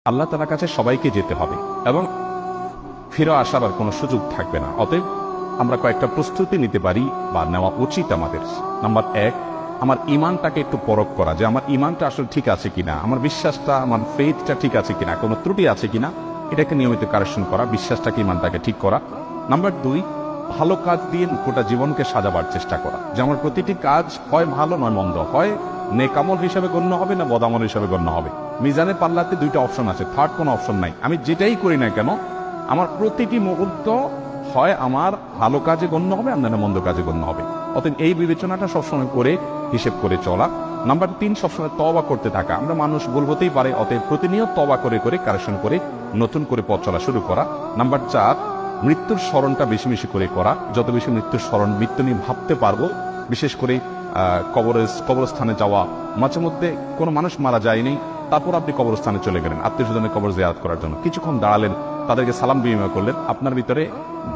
আল্লাহ তাআলার কাছে সবাইকে যেতে হবে এবং ফিরে আসার আর কোনো সুযোগ থাকবে না। অতএব আমরা কয়েকটা প্রস্তুতি নিতে পারি বা নেওয়া উচিত আমাদের। নাম্বার 1, আমার ইমানটাকে একটু পরখ করা, যে আমার ইমানটা আসলে ঠিক আছে কিনা, আমার বিশ্বাসটা, আমার ফেথটা ঠিক আছে কিনা, কোনো ত্রুটি আছে কিনা, এটাকে নিয়মিত কারেকশন করা, বিশ্বাসটাকে, ইমানটাকে ঠিক করা। নাম্বার 2, ভালো কাজ দিয়ে গোটা জীবনকে সাজাবার চেষ্টা করা, যে আমার প্রতিটি কাজ হয় ভালো নয় মন্দ, হয় নেকামল হিসাবে গণ্য হবে না বদামল হিসাবে গণ্য হবে। মিজানে পাল্লাতে 2টা অপশন আছে, থার্ড কোনো অপশন নাই। আমি যেটাই করি না কেন আমার প্রতিটি মুহূর্ত হয় আমার ভালো কাজে গণ্য হবে আর না মন্দ কাজে গণ্য হবে। অতএব এই বিবেচনাটা সবসময় করে হিসেব করে চলা। নাম্বার 3, সবসময় তওবা করতে থাকা। আমরা মানুষ ভুল হতেই পারে, অতএব প্রতিনিয়ত তওবা করে করে কারেকশন করে নতুন করে পথ চলা শুরু করা। নাম্বার 4, মৃত্যুর স্মরণটা বেশি বেশি করে করা। যত বেশি মৃত্যুর স্মরণ, মৃত্যু নিয়ে ভাবতে পারবো, বিশেষ করে কবরস্থানে যাওয়া। মাঝে মধ্যে কোনো মানুষ মারা যায়নি, তারপর আপনি কবরস্থানে চলে গেলেন আত্মীয় স্বজনের কবর জিয়ারত করার জন্য, কিছুক্ষণ দাঁড়ালেন, তাদেরকে সালাম বিনিময় করলেন, আপনার ভিতরে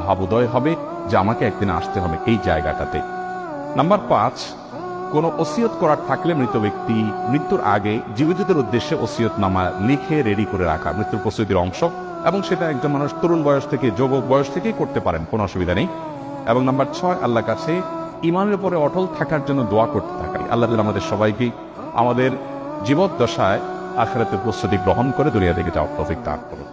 ভাবোদয় হবে যে আমাকে একদিন আসতে হবে এই জায়গাটাতে। নাম্বার 5, কোনো ওসিয়ত করার থাকলে মৃত ব্যক্তি মৃত্যুর আগে জীবিতদের উদ্দেশ্যে ওসিয়তনামা লিখে রেডি করে রাখা, মৃত্যুর প্রস্তুতির অংশ। এবং সেটা একজন মানুষ তরুণ বয়স থেকে যুবক বয়স থেকেই করতে পারেন, কোনো অসুবিধা নেই। এবং নাম্বার 6, আল্লাহর কাছে ইমানের উপরে অটল থাকার জন্য দোয়া করতে থাকা। আল্লাহ আমাদের সবাইকে আমাদের জীবদ্দশায় আখিরাতের প্রস্তুতি গ্রহণ করে দুনিয়া থেকে যাওয়ার তৌফিক দান করুন।